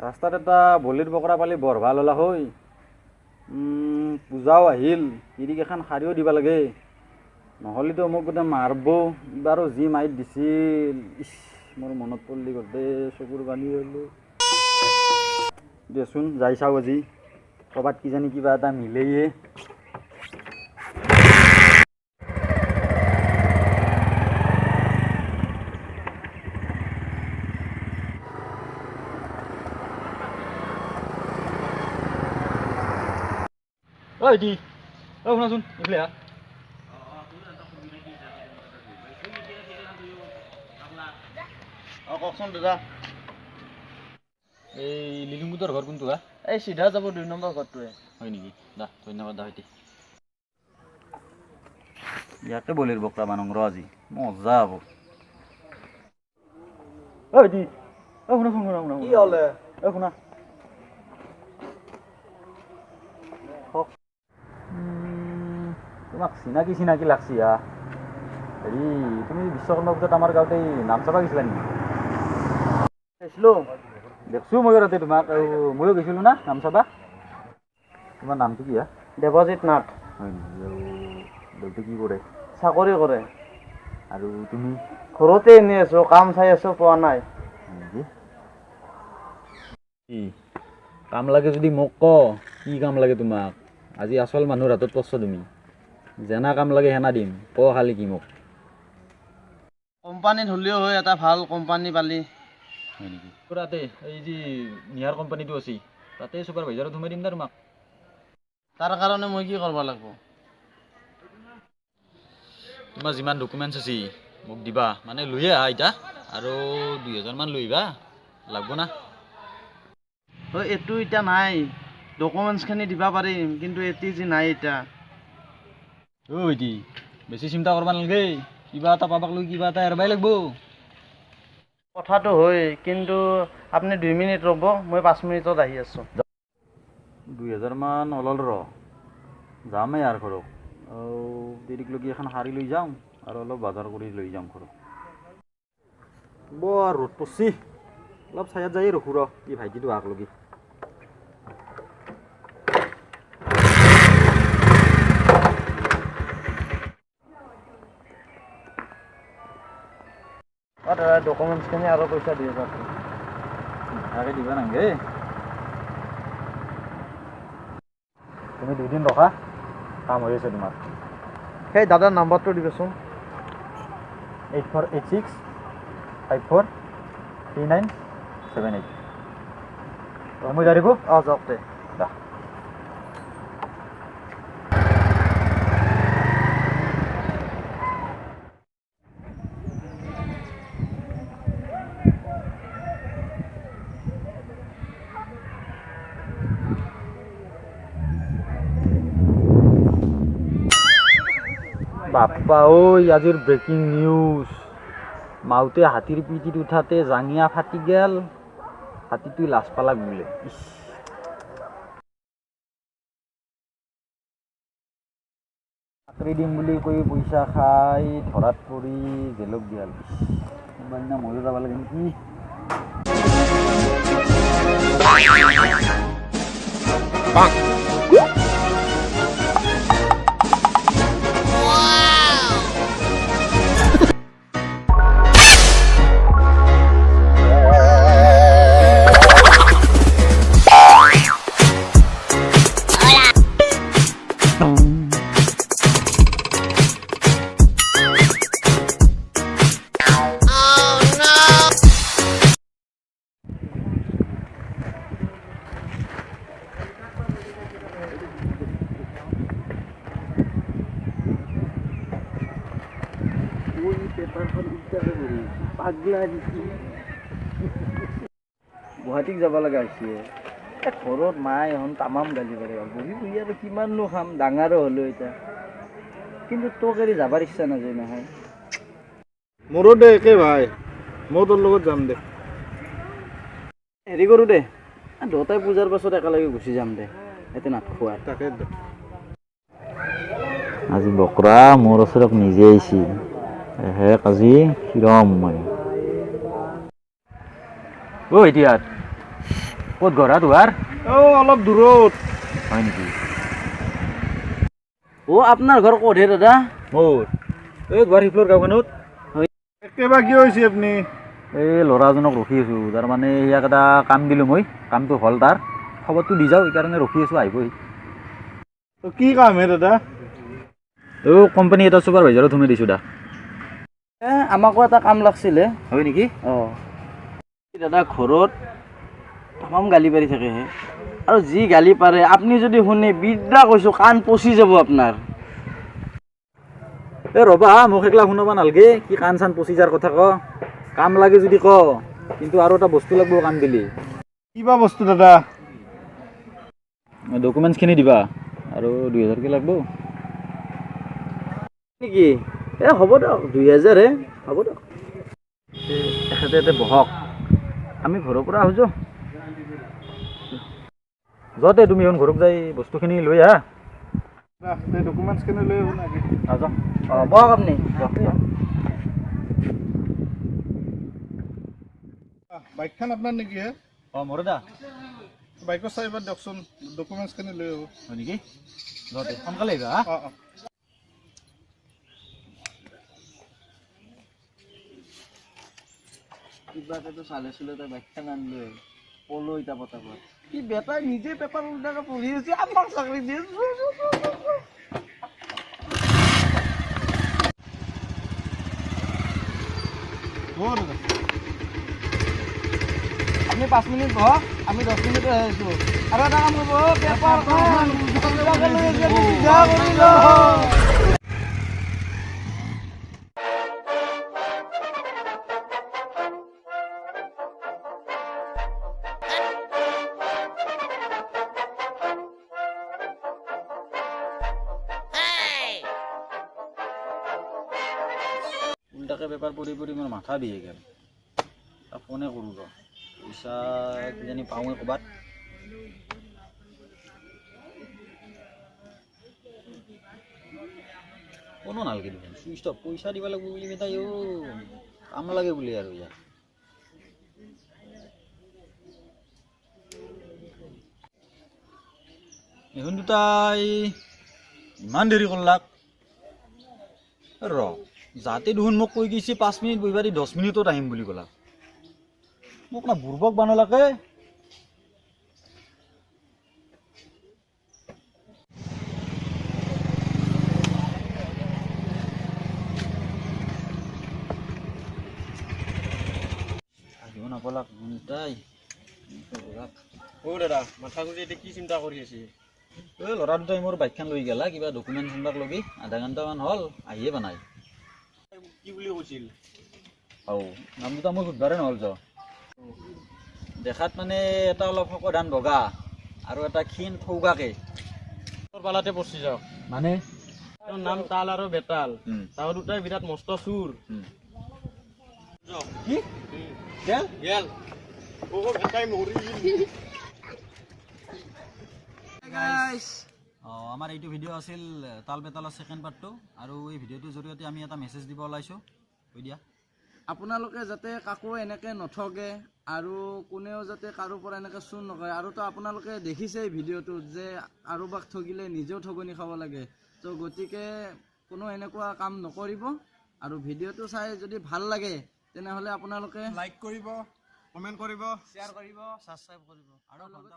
ৰাস্তাত এটা বলিৰ বকৰা পালি বৰ ভাল হ'লা হৈ। পূজাও আহিল, তিৰিক এখন শাৰীও দিব লাগে, নহ'লেতো মোক গোটেই মাৰব। এইবাৰো যি মাইত দিছিল, ইছ মোৰ মনত পৰিলি গোটে চকুৰ পানী হ'লো। দেচোন যাই চাওঁ আজি, ক'ৰবাত কিজানি কিবা এটা মিলেয়ে। ঐ দি শুনাচোন এইফালে হা। কওকচোন দাদা। এই লিলিমুতৰ ঘৰ কোনটো হা? এই চিধা যাব 2 নম্বৰ ঘৰটোৱে। হয় নেকি? দা ধন্যবাদ দা ভাইটি। ইয়াতে বলিৰ বকৰা বানং ৰ আজি মজা হ'ব। ঐ দি শুনা কি হ'লে? শুনা তোমাক চিনাকি লাগছি হা। হেৰি তুমি বিশ্বকৰ্মা পূজাত আমাৰ গাঁৱতে নাম চাবা গৈছিলা নেকি? গৈছিলোঁ, দেখছোঁ ময়ো তাতে তোমাক, আৰু ময়ো গৈছিলোঁ না নাম চাবা। তোমাৰ নামটো কি হা? দেৱজিত নাথ। হয় নেকি? আৰু দেউতাই কি কৰে? চাকৰি কৰে। আৰু তুমি? ঘৰতে এনেই আছোঁ, কাম চাই আছোঁ, পোৱা নাই। হয় নেকি? কি কাম লাগে যদি মোক ক, কি কাম লাগে তোমাক? আজি আচল মানুহৰ হাতত পৰছ তুমি, যেনা কাম লাগে সেনা দিম, ক খালি কি মোক? কোম্পানীত হ'লেও হয়, এটা ভাল কোম্পানী পালি। হয় নেকি? তাতে এই যে নিয়াৰ কোম্পানীটো আছে, তাতে ছুপাৰভাইজাৰত সোমাই দিম না তোমাক। তাৰ কাৰণে মই কি কৰিব লাগিব? তোমাৰ যিমান ডকুমেণ্টছ আছে মোক দিবা, মানে লৈয়ে আহা এতিয়া, আৰু 2000 মান লৈ আহিবা, লাগব না। এইটো এতিয়া নাই, ডকুমেণ্টছখিনি দিবা পাৰিম, কিন্তু এটি যে নাই এতিয়া। এটি বেছি চিন্তা কৰিব নালাগে, কিবা এটা পাবাক লৈ কিবা এটা এৰবাই লাগব। কথাটো হয়, কিন্তু আপুনি 2 মিনিট ৰ'ব, মই 5 মিনিটত আহি আছোঁ। 2000 মান ওলাল ৰ, যামেই আৰু ঘৰক, আৰু দেৰিক লগি এখন শাৰী লৈ যাম, আৰু অলপ বজাৰ কৰি লৈ যাম ঘৰক। বৰ ৰ'দ পৰছি, অলপ ছায়াত যাই ৰখোঁ ৰ, এই ভাইটিটো আগ লগি। দাদা ডকুমেণ্টছখিনি আৰু পইচা দি যাওক। তাকে দিবা নালাগে, তুমি 2 দিন ৰখা, কাম হৈ আছে তোমাৰ। সেই দাদাৰ নাম্বাৰটো দিবচোন। 8486543978। মই যাই থাকোঁ। যাওক দে। বাপ্পা ঐ, আজিৰ ব্ৰেকিং নিউজ, মাউতে হাতীৰ পিঠিত উঠাতে জাঙিয়া ফাটি গেল, হাতীটো লাজ পালাক বোলে। চাকৰি দিম বুলি কৈ পইচা খাই ধৰাত পৰি জেলক গেল। কোনোবা দিনা ময়ো যাব লাগে নেকি? গুৱাহাটীত যাব লগা হৈছে, ঘৰত মায়ে এখন তামাম গালি পাৰে, বহি বহি আৰু কিমাননো খাম, ডাঙৰো হ'লো এতিয়া, কিন্তু তোক এৰি যাবৰ ইচ্ছা নাযায় নহয়। মোৰো দে একে ভাই, মই তোৰ লগত যাম দে। হেৰি কৰোঁ দে, দুয়োটাই পূজাৰ পাছত একেলগে গুচি যাম দে, এতিয়া নাথাকোঁ আৰু। তাকে আজি বকৰা মোৰ ওচৰত নিজে আহিছিল, আজি কিৰম মই। এতিয়া ক'ত ঘৰ তোমাৰ? অলপ দূৰত। হয় নেকি? আপোনাৰ ঘৰ ক'ত হে দাদা? মোৰ এই গুৱাহাটী ফ্লোৰ গাঁওখনত। একেবাৰে কিয় হৈছে আপুনি? এই ল'ৰাজনক ৰখি আছোঁ, তাৰমানে ইয়াক এটা কাম দিলোঁ মই, কামটো হ'ল তাৰ, খবৰটো দি যাওঁ, সেইকাৰণে ৰখি আছোঁ, আহিবই। কি কাম হে দাদা? কোম্পানী এটা ছুপাৰভাইজাৰত সোমাই দিছোঁ দা। আমাকো এটা কাম লাগছিলে। হয় নেকি? দাদা ঘৰত তামাম গালি পাৰি থাকে হে, আৰু যি গালি পাৰে আপুনি যদি শুনে বিদ্যা কৈছোঁ কাণ পচি যাব আপোনাৰ। ৰ'বা, মোক একলা শুনাব নালাগে, কি কাণ চান পচি যোৱাৰ কথা ক, কাম লাগে যদি ক, কিন্তু আৰু এটা বস্তু লাগব কাম দিলি। কিবা বস্তু দাদা? ডকুমেণ্টছখিনি দিবা, আৰু 2000কে লাগব। নেকি? হ'ব দিয়ক, 2000 হে, হ'ব দিয়ক। এখেতে ইয়াতে বহক, আমি ঘৰৰ পৰা আহোঁ যাওঁ। যোৱাতে তুমি এখন ঘৰত যাই বস্তুখিনি লৈ আহা। ডকুমেণ্টছখিনি লৈ আহোঁ নেকি? যাওঁ। বহক আপুনি। বাইকখন আপোনাৰ নেকি হে? মোৰে দা। বাইকৰ চাবিপাত দিয়কচোন, ডকুমেণ্টছখিনি লৈ আহোঁ। হয় নেকি? যোৱাতে সোনকালে আহিবা হা। কিবাকেতো চালে তাই বাইকখন আনিলে, পলো ইটা পতাপত। কি বেটাই নিজে পেপাৰ উল্টাকে পঢ়ি আছে, আমাক চাকৰি দিয়ে। আপুনি 5 মিনিট বহক, আমি 10 মিনিটে আহিছোঁ। আৰু এটা কাম কৰিব, পেপাৰখন উল্টাকে লৈ আছে, আমি চিধা কৰি লওঁ। উল্টাকে পেপাৰ পঢ়ি পঢ়ি মোৰ মাথা বিহে গ'ল। ফোনে কৰোঁ ৰ, পইচা কিজানি পাওঁৱে ক'ৰবাত। কোনো নালাগে দেখোন, চুইচ অফ, পইচা দিব লাগিব বুলি বেটাই কাম লাগে বুলি আৰু ইয়াত। এখন দুটাই ইমান দেৰি কৰলাক। যাতে দেখোন মোক কৈ গৈছে 5 মিনিট বহিবা দি 10 মিনিটত আহিম বুলি ক'লা। মোক না বুৰ্বক বানালাকে। আহিব নাপালাক দুটাই। দাদা, মাথা গুজি এতিয়া কি চিন্তা কৰি আছে? ল'ৰা দুটাই মোৰ বাইকখন লৈ গেলা, কিবা ডকুমেণ্ট চুমবাক লগি, আধা ঘণ্টামান হ'ল, আহিয়ে বনাই। কি বুলি কৈছিল? নাম দুটা মোৰ সুধবাৰে নহ'ল য। দেখাত মানে এটা অলপ শকত বগা, আৰু এটা ক্ষীণ থৌগাকে। পালাতে পচি যাওক। মানে নাম তাল আৰু বেতাল, তাও দুটাই বিৰাট মস্ত চুৰ। কি গেল আমাৰ এইটো ভিডিঅ' আছিল তাল বেতালৰ ছেকেণ্ড পাৰ্টটো, আৰু এই ভিডিঅ'টোৰ জৰিয়তে আমি এটা মেছেজ দিব ওলাইছোঁ। কৈ দিয়া। আপোনালোকে যাতে কাকো এনেকৈ নঠগে, আৰু কোনেও যাতে কাৰো পৰা এনেকৈ চুৰ নকৰে। আৰুতো আপোনালোকে দেখিছে ভিডিঅ'টোত যে কাৰোবাক ঠগিলে নিজেও ঠগনি খাব লাগে। তো গতিকে কোনো এনেকুৱা কাম নকৰিব, আৰু ভিডিঅ'টো চাই যদি ভাল লাগে তেনেহ'লে আপোনালোকে লাইক কৰিব, কমেণ্ট কৰিব, শ্বেয়াৰ কৰিব, ছাবস্ক্ৰাইব কৰিব, আৰু লগতে